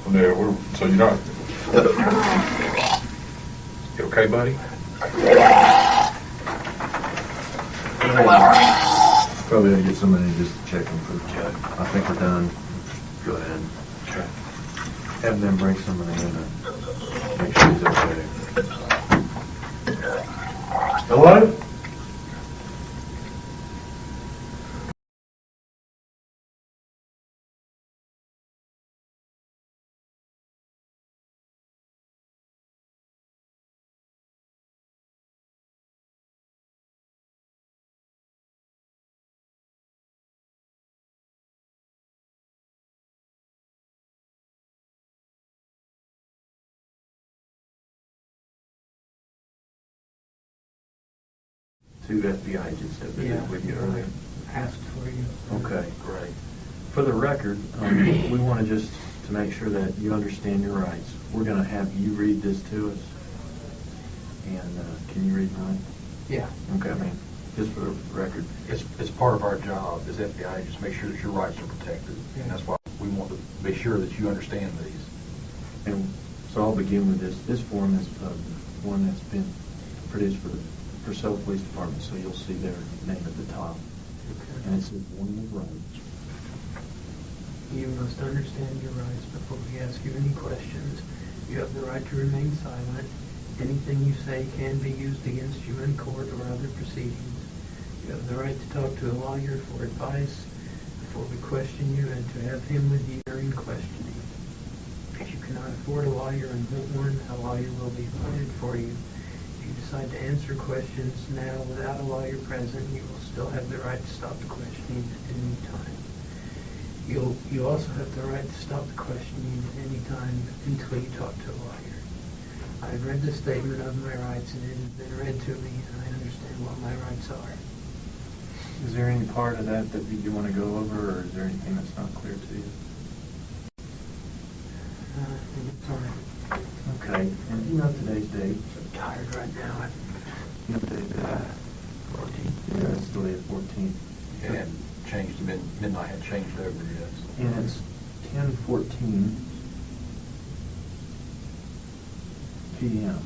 No, so you're not. You okay, buddy? Probably ought to get somebody to just check them for the check. I think we're done. Go ahead. Okay. Have them bring somebody in to make sure he's okay. Hello? Two FBI agents have been with you earlier. Asked for you. Okay, great. For the record, we want to just to make sure that you understand your rights. We're going to have you read this to us. And can you read mine? Yeah. Okay, I mean, just for the record. It's part of our job as FBI agents, make sure that your rights are protected. Yeah. And that's why we want to be sure that you understand these. And so I'll begin with this. This form is one that's been produced for South Police Department, so you'll see their name at the top. Okay. And it says warning of rights. You must understand your rights before we ask you any questions. You have the right to remain silent. Anything you say can be used against you in court or other proceedings. You have the right to talk to a lawyer for advice before we question you and to have him with you during questioning. If you cannot afford a lawyer and want one, a lawyer will be appointed for you. If you decide to answer questions now without a lawyer present, you will still have the right to stop the questioning at any time. You also have the right to stop the questioning at any time until you talk to a lawyer. I have read the statement of my rights and it has been read to me, and I understand what my rights are. Is there any part of that you want to go over, or is there anything that's not clear to you? Sorry. Okay. And you know today's date? I'm tired right now. You know today's date? 14th. Yeah, it's still the 14th. It hadn't changed, midnight had changed over, yes. And it's 10:14 p.m.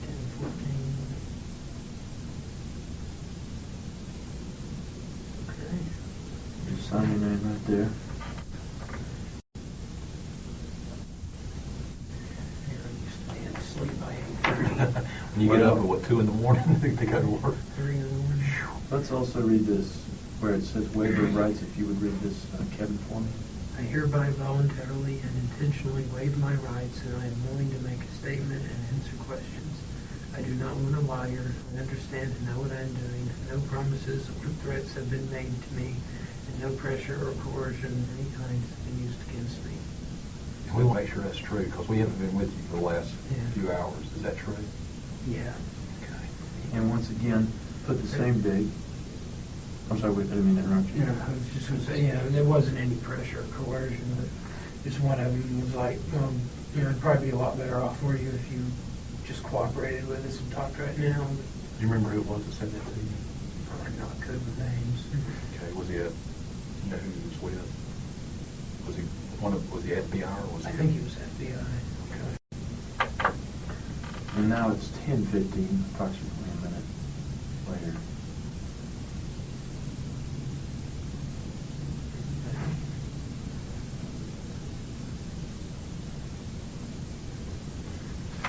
10:14. Okay. Just sign your name right there. I'm used to being asleep by 8:30. When you get up at, 2 in the morning to go to work? 3 in the morning. Let's also read this, where it says waiver of rights, if you would read this, Kevin, for me. I hereby voluntarily and intentionally waive my rights, and I am willing to make a statement and answer questions. I do not want a lawyer. I understand and know what I am doing. No promises or threats have been made to me, and no pressure or coercion of any kind has been used against me. And we want to make sure that's true, because we haven't been with you for the last few hours. Is that true? Yeah. Okay. And once again, put the same date. I'm sorry, I didn't mean to interrupt you. Yeah, I was just going to say, there wasn't any pressure or coercion, but just one of them was like, it'd probably be a lot better off for you if you just cooperated with us and talked right now. Do you remember who it was that said that to you? Probably not good with names. Okay, was he you know who he was with? Was he was he FBI or was he? I think he was FBI. Okay. And now it's 10:15, approximately a minute later.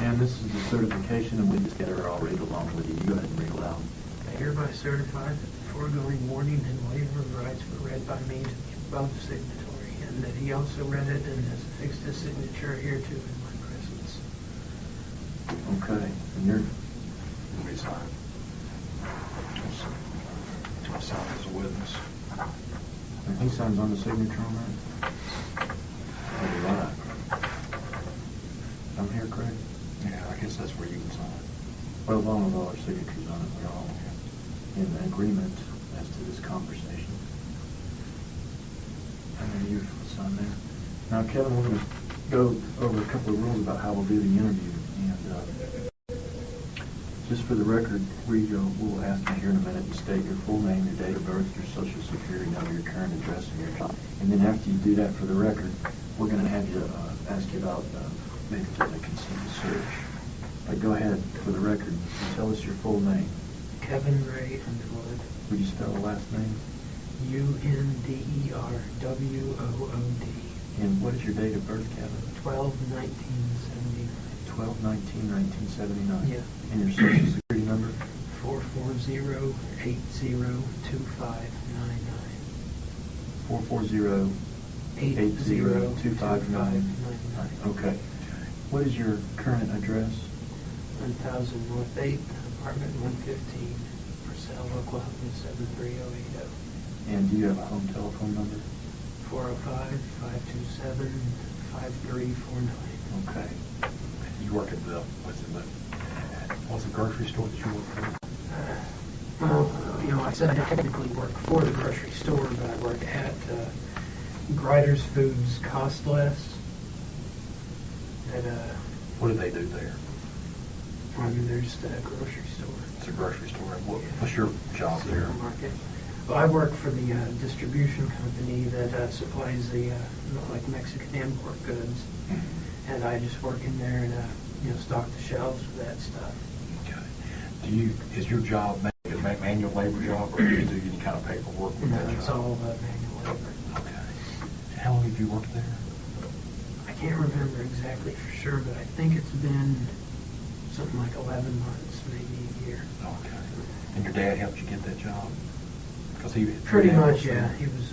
And this is the certification, and we just get her all read along with you. You go ahead and read aloud. I hereby certify that the foregoing warning and waiver of rights were read by me to the above signatory, and that he also read it and has affixed his signature hereto in my presence. Okay, and you're... Let me sign. I sign as a witness. And he signs on the signature on that? All right. I'm here, Craig? Yeah, I guess that's where you can sign. Well, along with all our signatures on it, we're all in agreement as to this conversation. And then you sign there. Now, Kevin, we're going to go over a couple of rules about how we'll do the interview. And just for the record, we'll ask you here in a minute to state your full name, your date of birth, your social security number, your current address, and your job. And then after you do that for the record, we're going to have you ask you about maybe getting a consent to search. But go ahead, for the record, and tell us your full name. Kevin Ray Underwood. Would you spell the last name? Underwood. And what is your date of birth, Kevin? 12/1979. 12/19/1979. Yeah. And your social security number? 440-80-2599. 440-80-2599. Okay. What is your current address? 1000 North 8th, apartment 115, Purcell, Oklahoma 73080. And do you have a home telephone number? 405-527-5349. Okay. You work at what's the grocery store that you work for? Well, I said I technically work for the grocery store, but I work at Grider's Foods Cost Less. What do they do there? They're just a grocery store. It's a grocery store. What's your job there? Supermarket. Well, I work for the distribution company that supplies the like Mexican import goods, and I just work in there and stock the shelves with that stuff. Okay. Is your job a manual labor job, or do you do any kind of paperwork with that job? It's all manual labor. Okay. How long have you worked there? I can't remember exactly for sure, but I think it's been something like 11 months, maybe a year. Okay. And your dad helped you get that job? Because Pretty much, yeah. He was.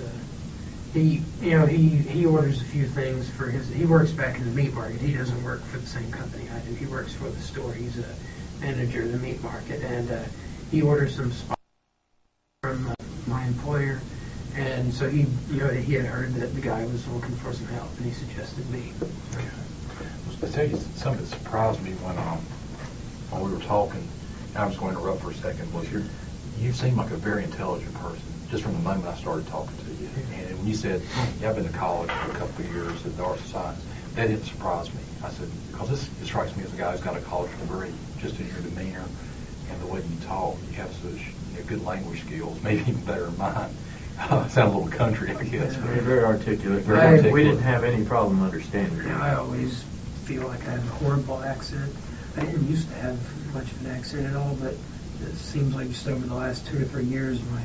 He orders a few things for his. He works back in the meat market. He doesn't work for the same company I do. He works for the store. He's a manager of the meat market, and he orders some spices from my employer. And so he had heard that the guy was looking for some help, and he suggested me. Okay. I'll tell you something that surprised me when we were talking. I was going to interrupt for a second. You seem like a very intelligent person, just from the moment I started talking to you. And when you said, I've been to college for a couple of years at the Arts and Science, that didn't surprise me. I said, because this strikes me as a guy who's got a college degree, just in your demeanor and the way you talk. You have such good language skills, maybe even better than mine. I sound a little country, I guess. You're very articulate. Very articulate. We didn't have any problem understanding you. I always feel like I have a horrible accent. I didn't used to have much of an accent at all, but it seems like just over the last 2 or 3 years, my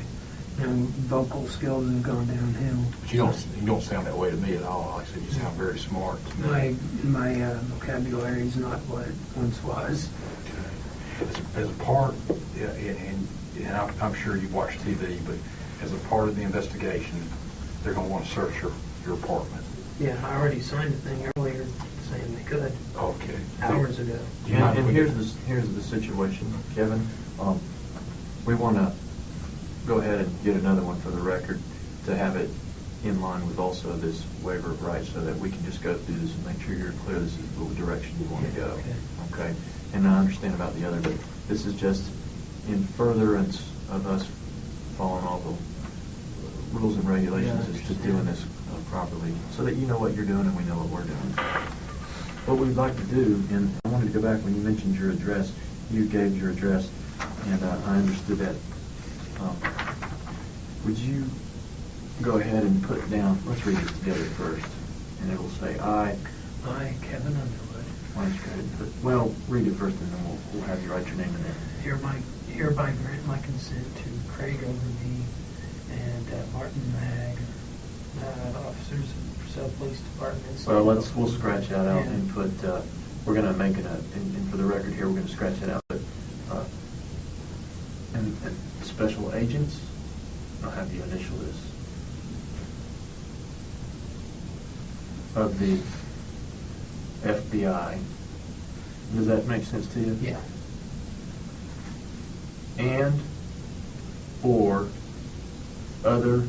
vocal skills have gone downhill. But you don't sound that way to me at all. Like I said, you sound very smart to me. My vocabulary is not what it once was. Okay. As a part, and I'm sure you watch TV, but as a part of the investigation, they're going to want to search your apartment. Yeah, I already signed a thing earlier saying they could. Okay. Hours ago. And here's the situation, Kevin. We want to go ahead and get another one for the record to have it in line with also this waiver of rights, so that we can just go through this and make sure you're clear this is the direction you want to go. Okay. And I understand about the other, but this is just in furtherance of us following all the rules and regulations. It's just doing this properly, so that you know what you're doing and we know what we're doing. What we'd like to do, and I wanted to go back when you mentioned your address. You gave your address, and I understood that. Would you go ahead and put down, let's read it together first, and it'll say, I, Kevin Underwood. Why don't you go ahead and well, read it first, and then we'll have you write your name in there. Hereby grant my consent to Craig Overby and Martin Mag, officers of the Purcell Police Department. Well, we'll scratch that out and put, we're going to make it and for the record here, we're going to scratch that out, but, and special agents, I'll have you initial this, of the FBI. Does that make sense to you? Yeah. And or other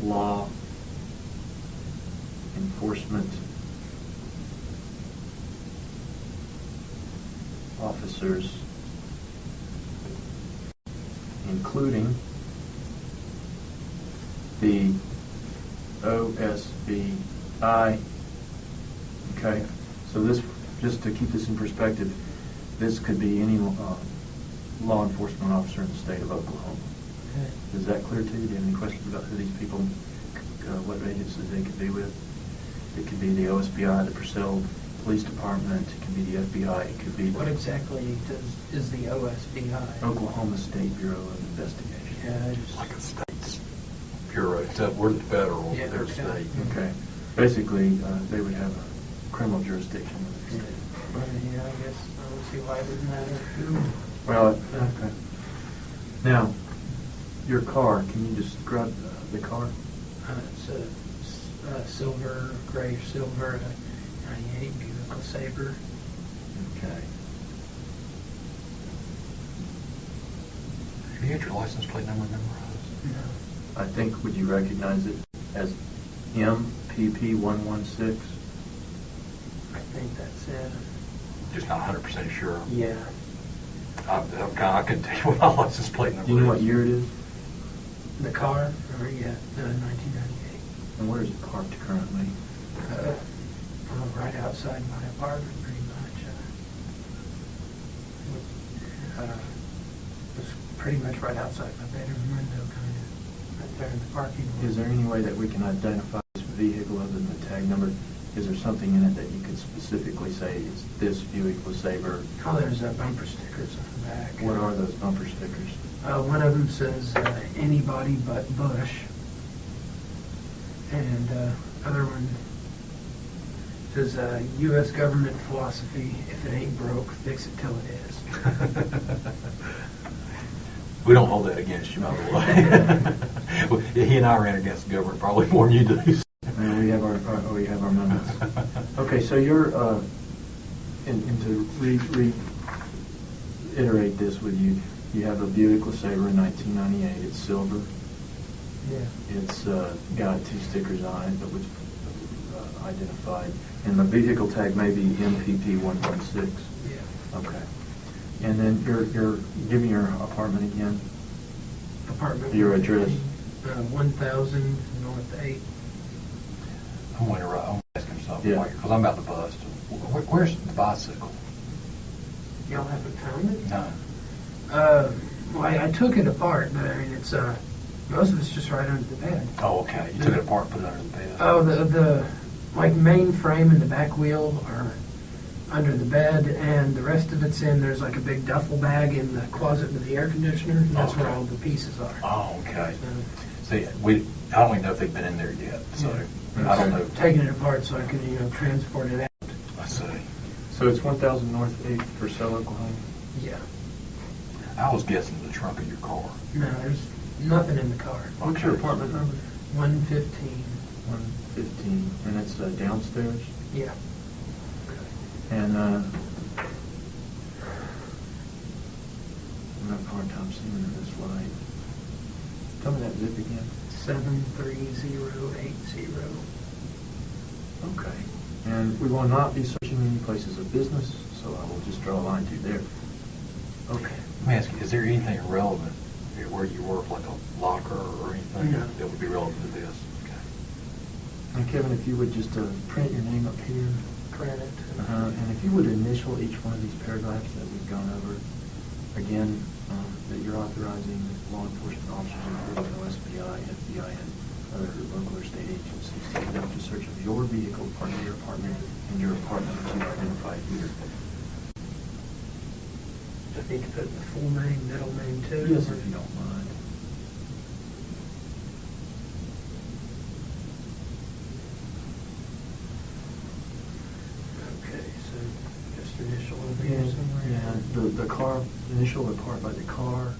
law enforcement officers, including the OSBI. Okay, so this, just to keep this in perspective, this could be any law enforcement officer in the state of Oklahoma. Okay. Is that clear to you? Do you have any questions about who these people, what agencies they could be with? It could be the OSBI, the Purcell Police Department. It could be the FBI. It could be What exactly is the OSBI? Oklahoma State Bureau of Investigation. Yeah, Like a state's bureau, except we're the federal, Yeah, they're okay. state. Okay. Basically, they would have a criminal jurisdiction in the state. Well, yeah, I guess I don't see why it would matter who. Well, okay. Now, your car, can you describe the car? It's a silver, gray silver, 98 Buick Sabre. Okay. Have you had your license plate number memorized? No. I think, would you recognize it as MPP116? I think that's it. Just not 100% sure. Yeah. I couldn't tell you what my license plate number is. Do you know what year it is? The car? Or, yeah, 1998. And where is it parked currently? Right outside my apartment, pretty much. It was pretty much right outside my bedroom window, kind of, right there in the parking lot. Is there any way that we can identify this vehicle other than the tag number? Is there something in it that you could specifically say it's this Buick LeSabre? Oh, there's bumper stickers on the back. What are those bumper stickers? One of them says, anybody but Bush. And other one says, U.S. government philosophy, if it ain't broke, fix it till it is. We don't hold that against you, by the way. He and I ran against the government probably more than you do. And we have our moments. Okay, so you're and to reiterate this with you, you have a Buick LeSabre in 1998. It's silver. Yeah. It's got two stickers on it that was identified, and the vehicle tag may be MPP116. Yeah. Okay. And then you're giving your apartment again. Apartment. Your address. 1000 North 8. I'm going to ask him something, Yeah. because I'm about to bust. Where's the bicycle? Y'all haven't found it? No. Well, I took it apart, but I mean, it's most of it's just right under the bed. Oh, okay. You took it apart and put it under the bed. Oh, the like main frame and the back wheel are under the bed, and the rest of it's in. There's like a big duffel bag in the closet with the air conditioner, and that's where Okay. all the pieces are. Oh, okay. So, See, I don't even know if they've been in there yet, so yeah. I don't know. Taking it apart so I can, transport it out. I see. So it's 1000 North 8th, Purcell, Oklahoma. Yeah. I was guessing the trunk of your car. No, there's nothing in the car. What's your apartment number? 115. 115, and it's downstairs. Yeah. And I'm having a hard time seeing in this light. Tell me that zip again. 73080. Okay. And we will not be searching any places of business, so I will just draw a line through there. Okay. Let me ask you, is there anything relevant here where you work, like a locker or anything No. that would be relevant to this? Okay. And Kevin, if you would just print your name up here. Print it. And if you would initial each one of these paragraphs that we've gone over, again, that you're authorizing law enforcement officers, including OSBI, FBI, and other local or state agencies to conduct a search of your vehicle, part of your apartment, and your apartment that you've identified here. I need to put the full name, middle name too. Yes, if you don't mind. Okay, so just initial over here somewhere. Yeah, the car, initial the part by the car,